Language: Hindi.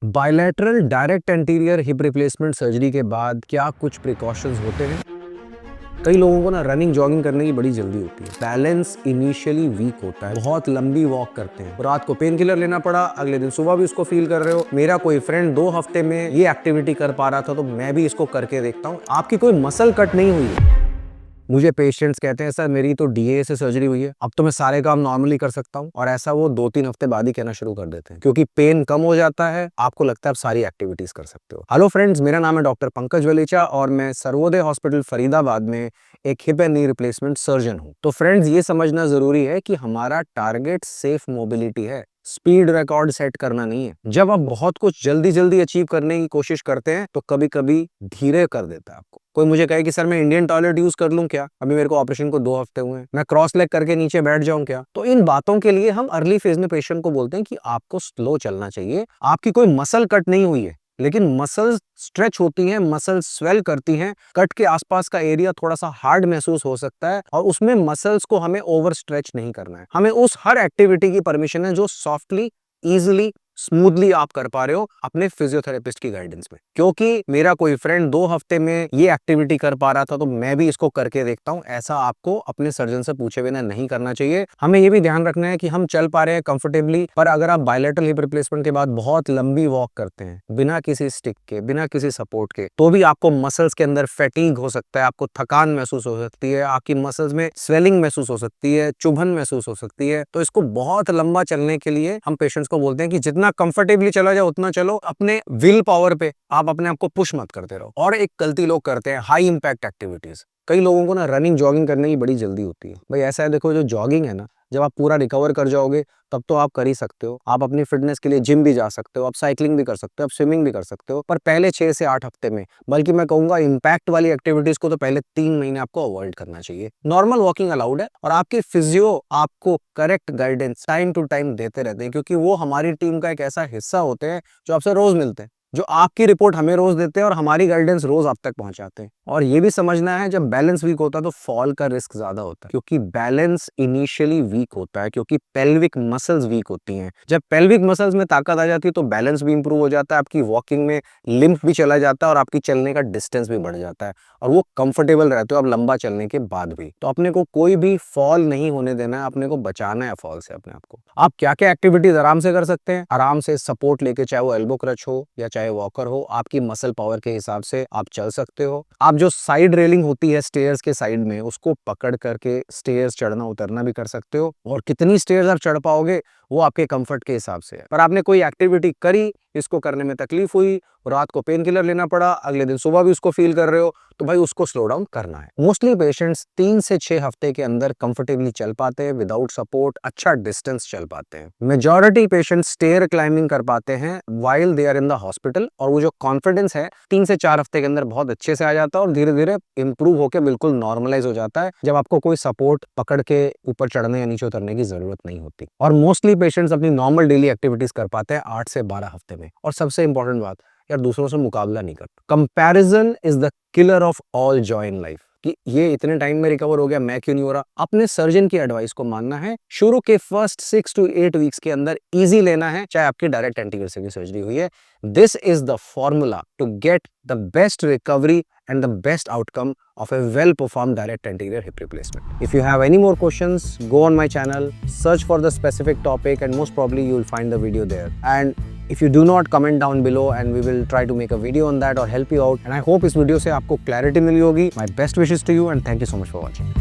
Bilateral direct anterior hip replacement surgery के बाद क्या कुछ प्रिकॉशंस होते हैं? कई लोगों को ना रनिंग जॉगिंग करने की बड़ी जल्दी होती है। बैलेंस इनिशियली वीक होता है, बहुत लंबी वॉक करते हैं, रात को पेन किलर लेना पड़ा, अगले दिन सुबह भी उसको फील कर रहे हो। मेरा कोई फ्रेंड 2 हफ्ते में ये एक्टिविटी कर पा रहा था तो मैं भी इसको करके देखता हूँ। आपकी कोई मसल कट नहीं हुई है। मुझे पेशेंट्स कहते हैं सर मेरी तो डीए से सर्जरी हुई है, अब तो मैं सारे काम नॉर्मली कर सकता हूँ, और ऐसा वो 2-3 हफ्ते बाद ही कहना शुरू कर देते हैं क्योंकि पेन कम हो जाता है, आपको लगता है आप सारी एक्टिविटीज कर सकते हो। हेलो फ्रेंड्स, मेरा नाम है डॉक्टर पंकज वलीचा और मैं सर्वोदय हॉस्पिटल फरीदाबाद में एक hip and knee replacement surgeon हूँ। तो फ्रेंड्स, ये समझना जरूरी है कि हमारा टारगेट सेफ मोबिलिटी है, स्पीड रिकॉर्ड सेट करना नहीं है। जब आप बहुत कुछ जल्दी जल्दी अचीव करने की कोशिश करते हैं तो कभी कभी धीरे कर देता है आपको। कोई मुझे कहे कि सर मैं इंडियन टॉयलेट यूज कर लूं क्या, अभी मेरे को ऑपरेशन को 2 हफ्ते हुए हैं, मैं क्रॉस लेग करके नीचे बैठ जाऊं क्या? तो इन बातों के लिए हम अर्ली फेज में पेशेंट को बोलते हैं कि आपको स्लो चलना चाहिए। आपकी कोई मसल कट नहीं हुई है, लेकिन मसल्स स्ट्रेच होती हैं, मसल्स स्वेल करती हैं, कट के आसपास का एरिया थोड़ा सा हार्ड महसूस हो सकता है और उसमें मसल्स को हमें ओवर स्ट्रेच नहीं करना है। हमें उस हर एक्टिविटी की परमिशन है जो सॉफ्टली, इजिली, स्मूथली आप कर पा रहे हो अपने फिजियोथेरेपिस्ट की गाइडेंस में। क्योंकि मेरा कोई फ्रेंड 2 हफ्ते में ये एक्टिविटी कर पा रहा था तो मैं भी इसको करके देखता हूं, ऐसा आपको अपने सर्जन से पूछे बिना नहीं करना चाहिए। हमें ये भी ध्यान रखना है कि हम चल पा रहे हैं कंफर्टेबली, पर अगर आप बायलैटरल हिप रिप्लेसमेंट के बाद बहुत लंबी वॉक करते हैं बिना किसी स्टिक के, बिना किसी सपोर्ट के, तो भी आपको मसल्स के अंदर फैटीग हो सकता है, आपको थकान महसूस हो सकती है, आपकी मसल्स में स्वेलिंग महसूस हो सकती है, चुभन महसूस हो सकती है। तो इसको बहुत लंबा चलने के लिए हम पेशेंट्स को बोलते हैं कि जितना कंफर्टेबली चला जाए उतना चलो, अपने विल पावर पे आप अपने आप को पुश मत करते रहो। और एक गलती लोग करते हैं, हाई इंपैक्ट एक्टिविटीज। कई लोगों को ना रनिंग जॉगिंग करने की बड़ी जल्दी होती है। भाई ऐसा है, देखो, जो जॉगिंग है ना, जब आप पूरा रिकवर कर जाओगे तब तो आप कर ही सकते हो। आप अपनी फिटनेस के लिए जिम भी जा सकते हो, आप साइकिलिंग भी कर सकते हो, आप स्विमिंग भी कर सकते हो, पर पहले 6 से 8 हफ्ते में, बल्कि मैं कहूंगा इंपैक्ट वाली एक्टिविटीज को तो पहले 3 महीने आपको अवॉइड करना चाहिए। नॉर्मल वॉकिंग अलाउड है और आपके फिजियो आपको correct guidance time to time देते रहते हैं, क्योंकि वो हमारी टीम का एक ऐसा हिस्सा होते हैं जो आपसे रोज मिलते हैं, जो आपकी रिपोर्ट हमें रोज देते हैं और हमारी गाइडेंस रोज आप तक पहुंचाते हैं। और ये भी समझना है, जब बैलेंस वीक होता है तो फॉल का रिस्क ज्यादा होता है, क्योंकि बैलेंस इनिशियली वीक होता है, क्योंकि पेल्विक मसल्स वीक होती हैं। जब पेल्विक मसल्स में ताकत आ जाती है तो बैलेंस भी इंप्रूव हो जाता है, आपकी वॉकिंग में लिम्फ भी चला जाता है और आपकी चलने का डिस्टेंस भी बढ़ जाता है और वो कंफर्टेबल रहते हो आप लंबा चलने के बाद भी। तो अपने को कोई भी फॉल नहीं होने देना है, अपने को बचाना है फॉल से अपने आप को। आप क्या क्या एक्टिविटीज आराम से कर सकते हैं? आराम से सपोर्ट लेके, चाहे वो एल्बो क्रच हो या चाहे वॉकर हो, आपकी मसल पावर के हिसाब से आप चल सकते हो। आप जो साइड रेलिंग होती है स्टेयर्स के साइड में, उसको पकड़ करके स्टेयर्स चढ़ना उतरना भी कर सकते हो, और कितनी स्टेयर्स आप चढ़ पाओगे वो आपके कंफर्ट के हिसाब से है। पर आपने कोई एक्टिविटी करी, इसको करने में तकलीफ हुई, रात को पेन किलर लेना पड़ा, अगले दिन सुबह भी उसको फील कर रहे हो, तो भाई उसको स्लो डाउन करना है। मोस्टली पेशेंट्स 3 से 6 हफ्ते के अंदर कंफर्टेबली चल पाते हैं, विदाउट सपोर्ट अच्छा डिस्टेंस चल पाते हैं। मेजॉरिटी पेशेंट्स स्टेयर क्लाइंबिंग कर पाते हैं while they are in the hospital, और वो जो कॉन्फिडेंस है 3 से 4 हफ्ते के अंदर बहुत अच्छे से आ जाता है और धीरे धीरे इंप्रूव होकर बिल्कुल नॉर्मलाइज हो जाता है, जब आपको कोई सपोर्ट पकड़ के ऊपर चढ़ने या नीचे उतरने की जरूरत नहीं होती। और मोस्टली पेशेंट्स अपनी नॉर्मल डेली एक्टिविटीज कर पाते हैं 8 से 12 हफ्ते में। और सबसे इंपॉर्टेंट बात, यार दूसरों से मुकाबला नहीं करता। Comparison is the killer of all joy in life, कि ये इतने टाइम में रिकवर हो गया, मैं क्यों नहीं हो रहा। अपने सर्जन की एडवाइस को मानना है, शुरू के फर्स्ट 6 to 8 वीक्स के अंदर इजी लेना है, चाहे आपकी डायरेक्ट एंटीरियर से सर्जरी हुई है। This is the formula to get the best recovery and the best outcome of a well-performed direct anterior hip replacement. If you have any more questions, go on my channel, search for the specific topic, and most probably you will find the video there. And if you do not, comment down below and we will try to make a video on that or help you out. And I hope इस वीडियो से आपको clarity मिली होगी. My best wishes to you and thank you so much for watching.